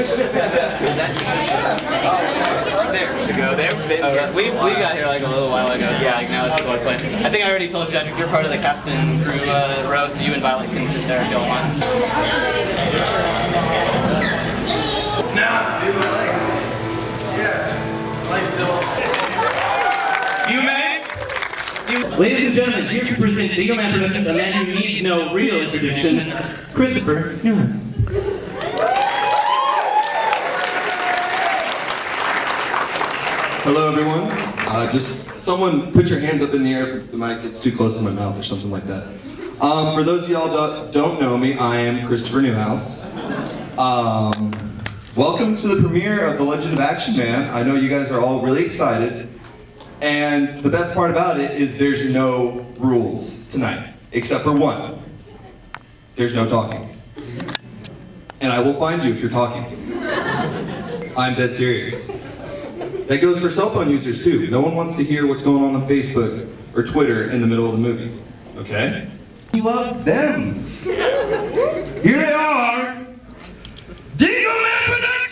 that your sister? There. To go there? We got here like a little while ago, so like now it's the boys' play. I think I already told you, Patrick, you're part of the cast and crew row, so you and Violet can sit there if you want. Nah, dude, my leg. Yeah, my leg's still. You may. Ladies and gentlemen, here to present Bingo Man Productions, a man who needs no real introduction, Christopher Nunes. Hello everyone. Just someone put your hands up in the air if the mic gets too close to my mouth or something like that. For those of y'all don't know me, I am Christopher Newhouse. Welcome to the premiere of The Legend of Action Man. I know you guys are all really excited. And the best part about it is there's no rules tonight, except for one. There's no talking. And I will find you if you're talking. I'm dead serious. That goes for cell phone users too. No one wants to hear what's going on Facebook or Twitter in the middle of the movie, okay? We love them. Here they are, Bingo Man Productions!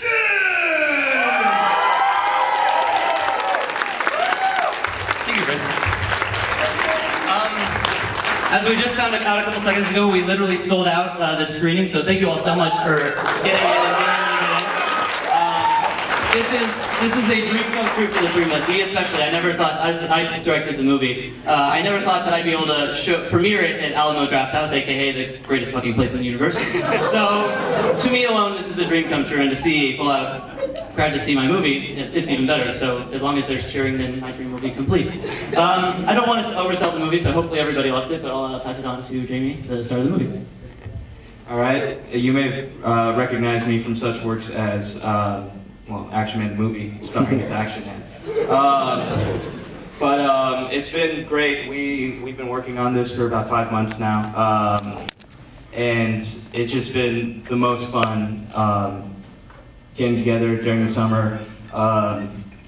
Thank you, Chris. As we just found out a couple seconds ago, we literally sold out this screening, so thank you all so much for getting in and being able to get in. This is a dream come true for the three of us. Me especially. I never thought, as I directed the movie, I never thought that I'd be able to premiere it at Alamo Drafthouse, aka the greatest fucking place in the universe. So, to me alone, this is a dream come true, and to see a full-out crowd to see my movie, it's even better. So, as long as there's cheering, then my dream will be complete. I don't want to oversell the movie, so hopefully everybody loves it, but I'll pass it on to Jamie, the star of the movie. Alright, you may have recognized me from such works as well, Action Man the movie, starring as Action Man. But it's been great. We've been working on this for about 5 months now, and it's just been the most fun getting together during the summer,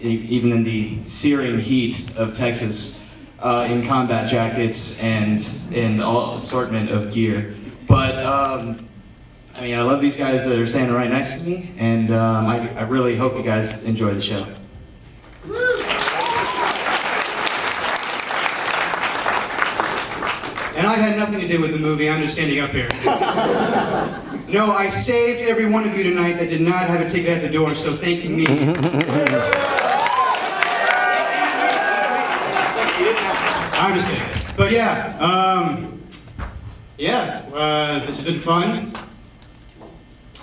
even in the searing heat of Texas, in combat jackets and in all assortment of gear. But I mean, I love these guys that are standing right next to me, and I really hope you guys enjoy the show. And I had nothing to do with the movie, I'm just standing up here. No, I saved every one of you tonight that did not have a ticket at the door, so thank me. I'm just kidding. But yeah, this has been fun.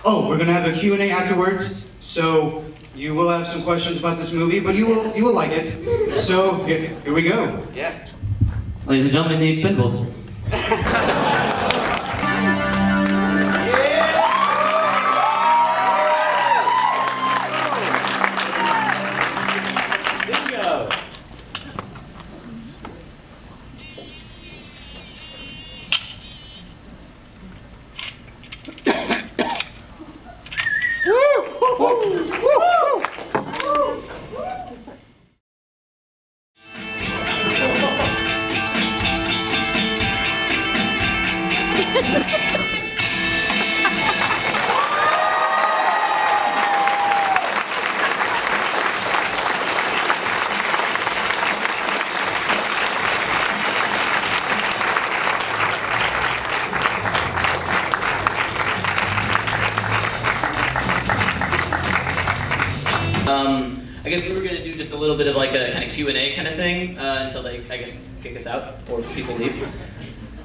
Oh, we're gonna have a Q&A afterwards, so you will have some questions about this movie, but you will like it. So here we go. Yeah. Ladies and gentlemen, the Expendables. Bingo! I guess we were going to do just a little bit of like a kind of Q&A kind of thing until they, I guess, kick us out or people leave.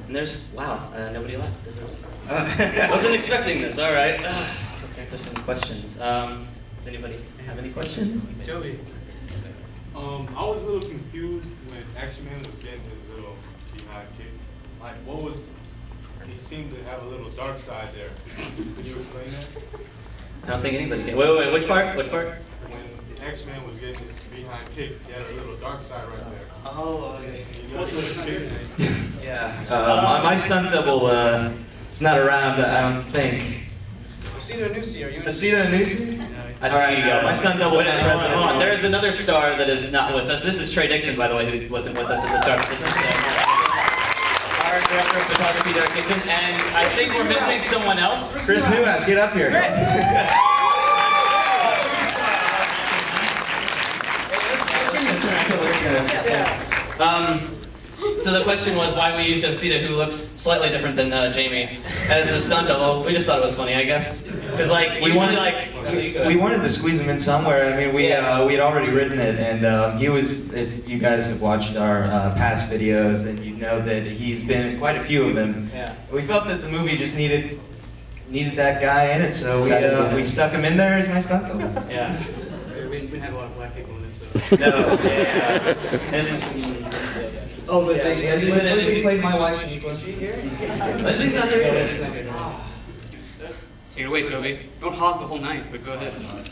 And there's, wow, nobody left. This is, I wasn't expecting this, all right. Let's answer some questions. Does anybody have any questions? Joey, I was a little confused when Action Man was getting his little behind kick. Like, what was, he seemed to have a little dark side there. Could you explain that? I don't think anybody can. Wait, which part? Which part? When the X-Man was getting his behind kick, he had a little dark side right there. Oh, okay. Yeah. My stunt double is not around, I don't think. Acito Anusi, are you in? Acito Anusi? All right, My stunt double is not hold present. on. There's another star that is not with us. This is Trey Dixon, by the way, who wasn't with us at the start of this. Our director of photography, Derek Dixon, and I think we're missing someone else. Chris Newhouse, get up here. So the question was why we used Osita, who looks slightly different than Jamie, as a stunt double. We just thought it was funny, I guess. Because like we wanted to squeeze him in somewhere. I mean, we had already written it, and he was. If you guys have watched our past videos, then you know that he's been in quite a few of them. Yeah. We felt that the movie just needed that guy in it, so we stuck him in there as my stunt double. Yeah. We didn't have a lot of black people in it, so. No. Yeah. Oh, but Leslie played my wife. She was here. Leslie's not here. Take it away, Toby. Don't hog the whole night, but go ahead. Sorry.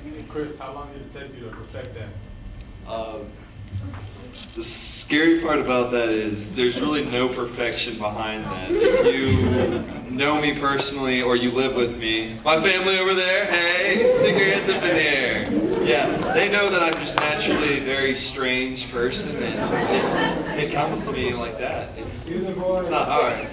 Hey, Chris, how long did it take you to perfect that? The scary part about that is there's really no perfection behind that. If you know me personally or you live with me, my family over there, hey, stick your hands up in the air. Yeah, they know that I'm just naturally a very strange person, and it comes to me like that. It's not hard.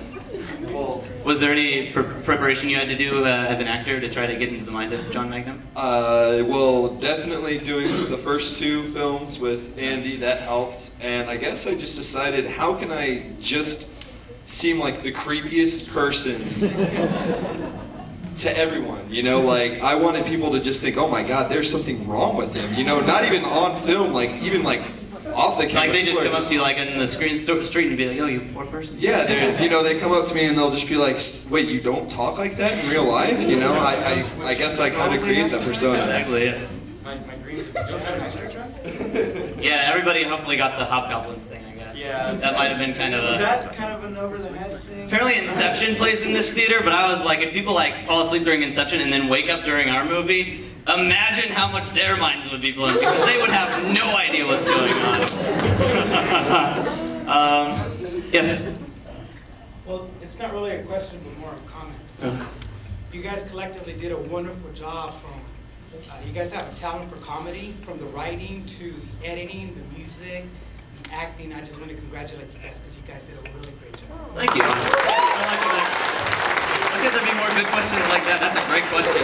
Well, Was there any preparation you had to do as an actor to try to get into the mind of John Magnum? well, definitely doing the first 2 films with Andy, that helped. And I guess I just decided, how can I just seem like the creepiest person to everyone? You know, like, I wanted people to just think, oh my God, there's something wrong with him. You know, not even on film, like, even like, off the camera. Like they just come up to you like in the street and be like, "Oh, you poor person." Yeah, you know, they come up to me and they'll just be like, "Wait, you don't talk like that in real life?" You know, I guess I kind of create that persona. Exactly. Yeah. My dreams. Yeah, everybody hopefully got the Hobgoblins thing, I guess. Yeah. That might have been kind of a... Was that kind of an over the head thing? Apparently Inception plays in this theater, but I was like, if people like fall asleep during Inception and then wake up during our movie, imagine how much their minds would be blown, because they would have no idea what's going on. Yes? Well, it's not really a question, but more a comment. You guys collectively did a wonderful job from, you guys have a talent for comedy, from the writing to the editing, the music, the acting. I just want to congratulate you guys because you guys did a really great job. Thank you. I could there be more good questions like that? That's a great question.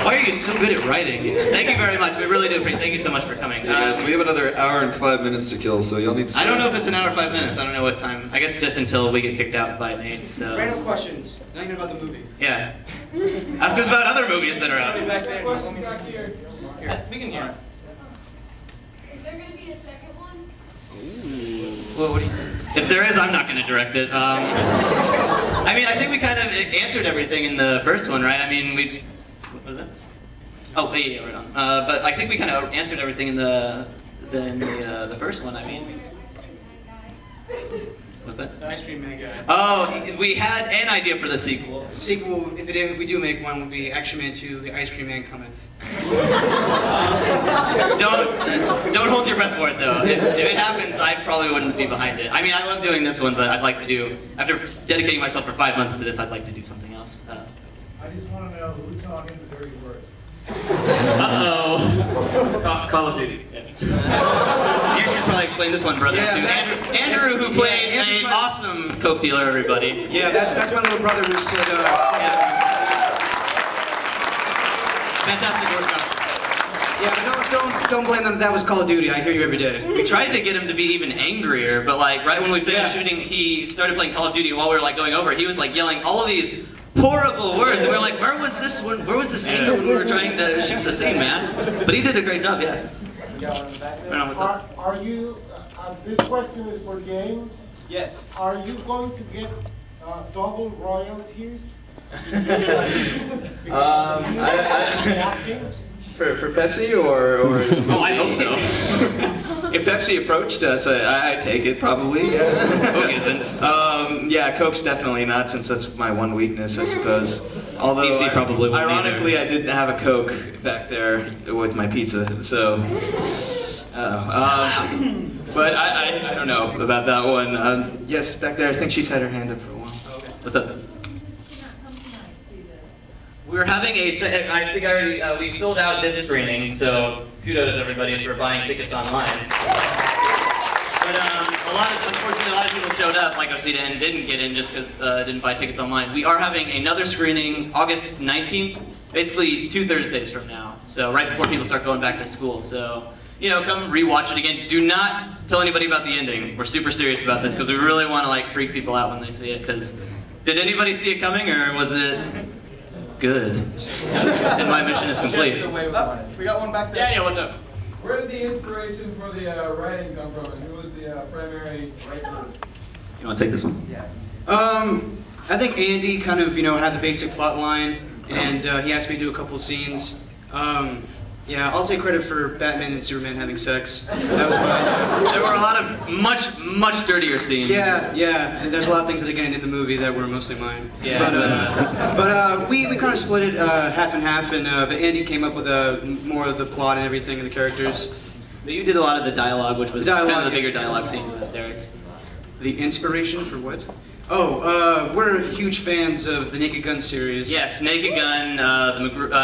Why are you so good at writing? Thank you very much. We really do appreciate it. Thank you so much for coming. Guys, we have another hour and 5 minutes to kill, so y'all need to... I don't know if it's an hour or 5 minutes. I don't know what time. I guess just until we get kicked out by Nate. So. Random questions. Not even about the movie. Yeah. Ask us about other movies that are out. Back there. Back here. We can hear. Is there going to be a second one? Well, what do you... If there is, I'm not going to direct it. I mean, I think we kind of answered everything in the first one, right? I mean, we... What was that? Oh, yeah, right on. But I think we kind of answered everything in the first one. I mean... What's that? The Ice Cream Man guy. Oh, we had an idea for the sequel. The sequel, if we do make one, will be Action Man 2, The Ice Cream Man Cometh. Don't hold your breath for it though. If it happens, I probably wouldn't be behind it. I mean, I love doing this one, but I'd like to do, after dedicating myself for 5 months to this, I'd like to do something else. I just want to know who taught him the dirty words. Uh-oh. Call of Duty. Yeah. You should probably explain this one, brother, Yeah, to Andrew, who played an awesome coke dealer, everybody. Yeah, that's my little brother who said, Fantastic work. yeah, but don't blame them. That was Call of Duty. I hear you every day. We tried to get him to be even angrier, but like right when we finished shooting, he started playing Call of Duty while we were like going over. He was like yelling all of these horrible words, and we were like, where was this anger when we were trying to shoot the scene, man? But he did a great job, yeah. Are you, this question is for James. Yes. Are you going to get double royalties? For Pepsi or Oh, I hope so. if Pepsi approached us, I take it probably. Yeah. Coke isn't. Yeah, Coke's definitely not, since that's my one weakness, I suppose. Although, DC probably won't ironically, either. I didn't have a Coke back there with my pizza, so. But I don't know about that one. Yes, back there, I think she's had her hand up for a while. Okay. What's up? We're having I think I already, we sold out this screening, so kudos everybody for buying tickets online. But unfortunately, a lot of people showed up, like Osita, and didn't get in just because didn't buy tickets online. We are having another screening August 19th, basically 2 Thursdays from now. So right before people start going back to school. So come rewatch it again. Do not tell anybody about the ending. We're super serious about this because we really want to like freak people out when they see it. Because did anybody see it coming, or was it good? And my mission is complete. Just the way we want it. We got one back there. Daniel, what's up? Where did the inspiration for the writing come from, and who was the primary writer? You want to take this one? Yeah. I think Andy kind of, had the basic plot line, and he asked me to do a couple scenes. Yeah, I'll take credit for Batman and Superman having sex. That was mine. There were a lot of much dirtier scenes. Yeah, and there's a lot of things that again in the movie that were mostly mine. Yeah. But we kind of split it half and half, and but Andy came up with more of the plot and everything and the characters. But you did a lot of the dialogue, which was kind of the bigger dialogue scenes was Derek. The inspiration for what? Oh, we're huge fans of the Naked Gun series. Yes, Naked Gun,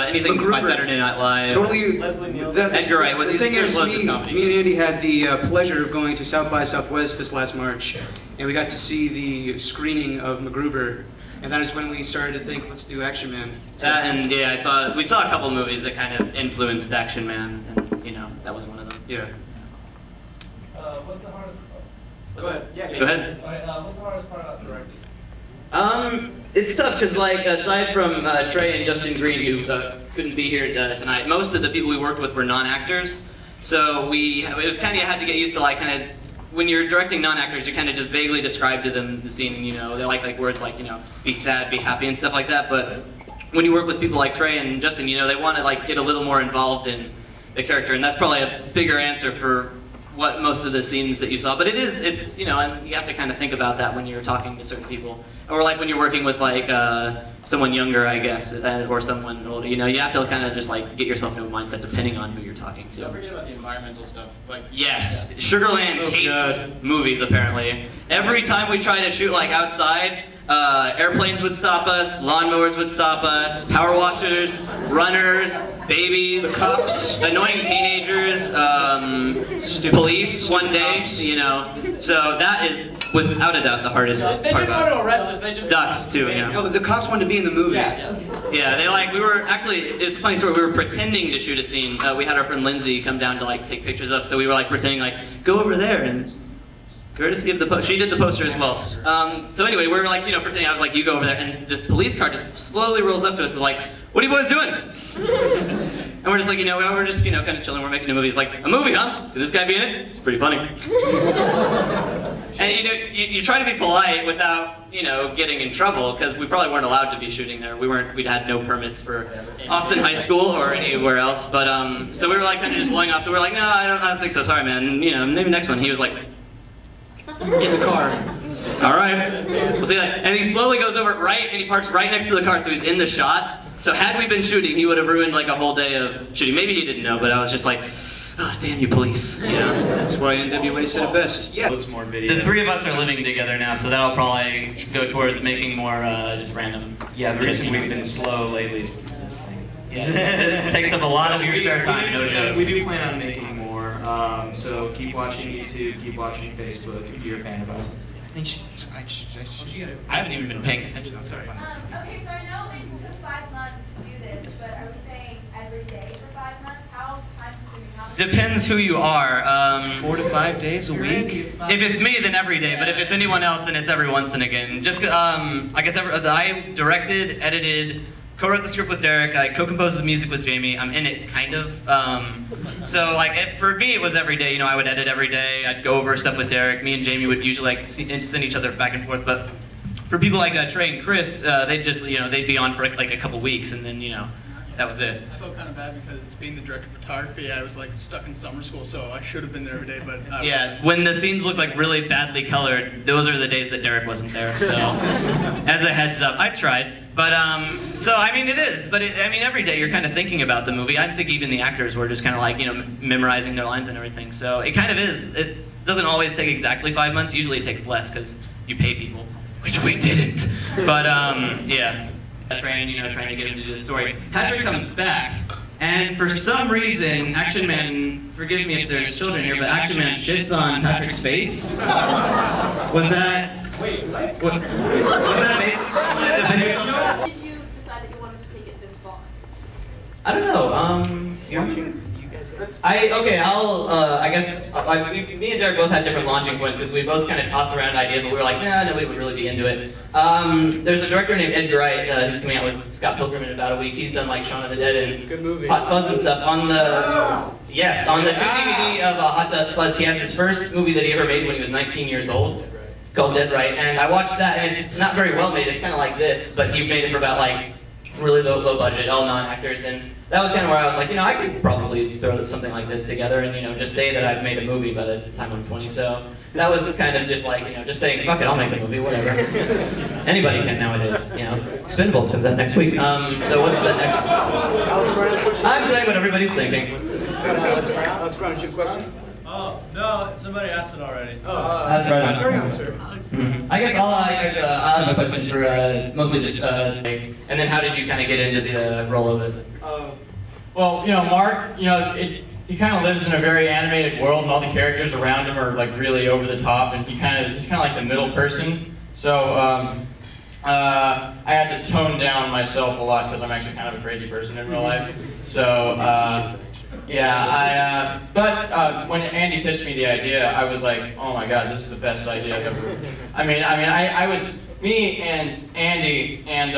anything by MacGruber. Saturday Night Live. Totally. Leslie Nielsen. Edgar Wright. The thing is, me and Andy had the pleasure of going to South by Southwest this last March, and we got to see the screening of MacGruber, and that is when we started to think, let's do Action Man. That and yeah, we saw a couple movies that kind of influenced Action Man, and that was one of them. Yeah. What's the hardest part? Go ahead. Yeah. Go ahead. What's the hardest part about directing? It's tough because, like, aside from Trey and Justin Green, who couldn't be here tonight, most of the people we worked with were non-actors. So it was kind of, you had to get used to, like, kind of, when you're directing non-actors, you kind of just vaguely describe to them the scene, and, they like words like, be sad, be happy, and stuff like that. But when you work with people like Trey and Justin, they want to, like, get a little more involved in the character, and that's probably a bigger answer for what most of the scenes that you saw, but it's and you have to kind of think about that when you're talking to certain people, or like when you're working with like someone younger, I guess, or someone older. You have to kind of just like get yourself into a mindset depending on who you're talking to. Don't forget about the environmental stuff. Like yes, Sugarland hates movies apparently. Every time we try to shoot like outside, airplanes would stop us, lawnmowers would stop us, power washers, runners, babies, the cops, annoying teenagers, police one day, So that is without a doubt the hardest part they didn't about want it. to arrest us, they just... Ducks too, No, the cops wanted to be in the movie. Yeah, we were actually, it's a funny story, we were pretending to shoot a scene. We had our friend Lindsay come down to like take pictures of, so we were like pretending like, go over there and courtesy of the she did the poster as well. So anyway, we were like, pretending, I was like, you go over there, and this police car just slowly rolls up to us and like, what are you boys doing? And we're just like, we're just, kind of chilling, we're making a movie. It's like, a movie, huh? Could this guy be in it? It's pretty funny. And you try to be polite without, getting in trouble, because we probably weren't allowed to be shooting there. We'd had no permits for Austin High School or anywhere else, but, so we were like kind of just blowing off, so we were like, no, I don't think so, sorry man, and, maybe next one. He was like, Get in the car. all right, we'll see that. And he slowly goes over and he parks right next to the car, so he's in the shot. So had we been shooting, he would have ruined like a whole day of shooting. Maybe he didn't know, but I was just like, oh, damn you police. That's why NWA said it best. Yeah. More video. The three of us are living together now, so that'll probably go towards making more just random. Yeah, the reason we've been slow lately is this thing. Yeah, this takes up a lot of your spare time, no joke. We do plan on making more, so keep watching YouTube, keep watching Facebook if you're a fan of us. I haven't even been paying attention, I'm sorry. Okay, so I know it took 5 months to do this, but are we saying every day for 5 months? How time-consuming? Depends who you are. 4 to 5 days a week? If it's me, then every day, but if it's anyone else, then it's every once and again. Just, I guess I directed, edited, co-wrote the script with Derek, I co-composed the music with Jamie, I'm in it, kind of. So, like, for me, it was every day, I would edit every day, I'd go over stuff with Derek, me and Jamie would usually, like, send each other back and forth, but for people like Trey and Chris, they'd just, they'd be on for, like, a couple weeks, and then, that was it. I felt kind of bad because being the director of photography, I was like stuck in summer school, so I should have been there every day, but I yeah, when the scenes look like really badly colored, those are the days that Derek wasn't there, so as a heads up, I tried. But, so, I mean, it is, but every day you're kind of thinking about the movie. I think even the actors were just kind of like, memorizing their lines and everything, so it kind of is. It doesn't always take exactly 5 months, usually it takes less because you pay people, which we didn't. But, yeah. Trying to get him to do the story. Patrick comes back, and for some reason, Action Man, forgive me if there's children here, but Action Man shits on Patrick's face. Was that... Wait, what? Was that amazing? How did you decide that you wanted to take it this far? I don't know, I guess me and Derek both had different launching points because we both kind of tossed around an idea, but we were like, nah, nobody would really be into it. There's a director named Edgar Wright who's coming out with Scott Pilgrim in about a week. He's done like Shaun of the Dead and Good movie. Hot Fuzz and stuff. On the 2 DVD of Hot Fuzz, he has his first movie that he ever made when he was 19 years old, called Dead Right. And I watched that, and it's not very well made. It's kind of like this, but he made it for about like really low budget, all non-actors, and that was kind of where I was like, you know, I could probably throw something like this together and, you know, just say that I've made a movie by the time I'm 20, so that was kind of just like, you know, just saying, fuck it, I'll make a movie, whatever. Anybody can nowadays, you know. Expendables comes out next week. So what's the next? I'm saying what everybody's thinking. Alex Brown, is your question? Oh, no, somebody asked it already. That's right on. Carry on, sir. I guess I'll have a question for mostly just Nick. And then how did you kind of get into the role of it? Well, you know, Mark, you know, he kind of lives in a very animated world, and all the characters around him are like really over the top, and he's kind of like the middle person. So I had to tone down myself a lot because I'm actually kind of a crazy person in real life. So but when Andy pitched me the idea, I was like, oh my god, this is the best idea I've ever. I was me and Andy and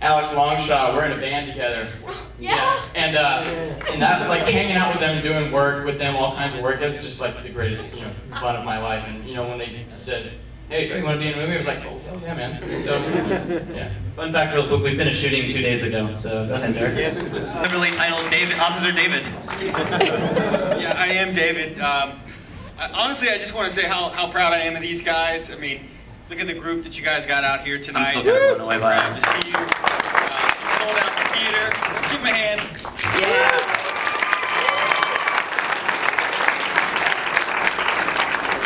Alex Longshot, we're in a band together. Yeah. And that, like, hanging out with them, doing work with them, all kinds of work, that was just like the greatest, you know, fun of my life. And you know, when they said, hey, you want to be in a movie? I was like, oh, hell yeah, man. So, yeah. Fun fact real quick, we finished shooting 2 days ago, so go ahead, Derek. Yes. Literally titled David, Officer David. Yeah, I am David. Honestly, I just want to say how proud I am of these guys. I mean, look at the group that you guys got out here tonight. I'm still kind of blown away by Proud it. to see you. Sold out the theater. Let's give them a hand. Yeah.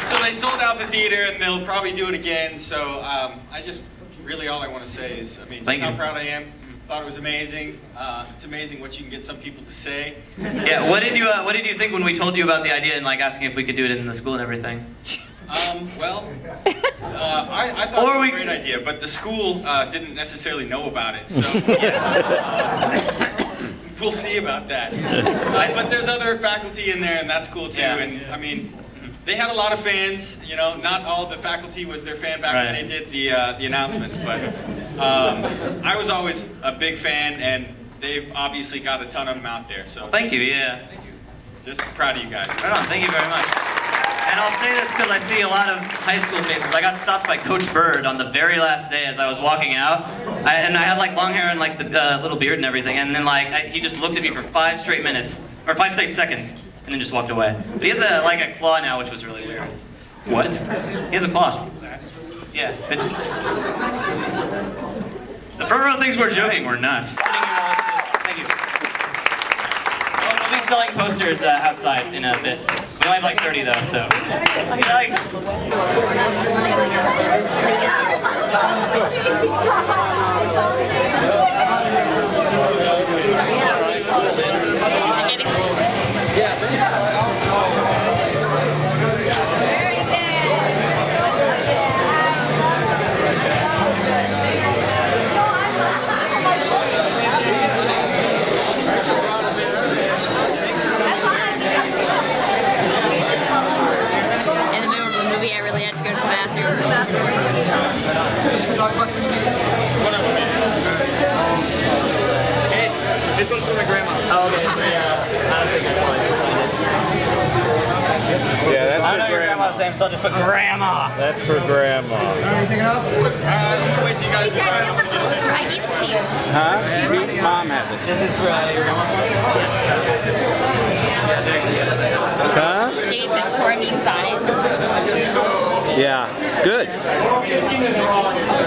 So they sold out the theater, and they'll probably do it again. So I just really all I want to say is, I mean, just how proud I am. Thought it was amazing. It's amazing what you can get some people to say. Yeah. What did you think when we told you about the idea and like asking if we could do it in the school and everything? Well, I thought it was a great idea, but the school didn't necessarily know about it, so we'll see about that. But there's other faculty in there, and that's cool too. Yeah. And I mean, they had a lot of fans. You know, not all the faculty was their fan back when they did the announcements, but I was always a big fan, and they've obviously got a ton of them out there. So well, thank you. Yeah. Thank you. Just proud of you guys. Right on. Thank you very much. And I'll say this because I see a lot of high school faces. I got stopped by Coach Bird on the very last day as I was walking out. And I had like long hair and like the little beard and everything. And then like he just looked at me for 5 straight minutes, or 5 straight seconds, and then just walked away. But he has a claw now, which was really weird. What? He has a claw. Yeah. The front row thinks we're joking. We're not. Thank you. We'll be selling posters outside in a bit. We only have like 30 though, so. Yikes. This one's for my grandma. Oh, okay. Yeah, I don't think I probably can find it. Yeah, that's I for know your grandma. grandma's name, so I'll just put grandma. That's for grandma. Anything else? Wait till you guys I gave it to you. Huh? Mom has it. This is for your grandma's one? Huh? Gave it for me inside. Yeah. Good.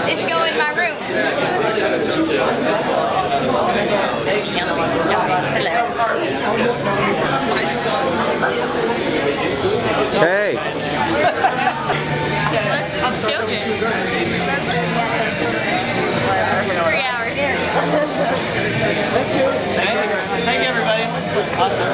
Let's go in my room. Hey. Of children. 3 hours. Thank you, everybody. Awesome.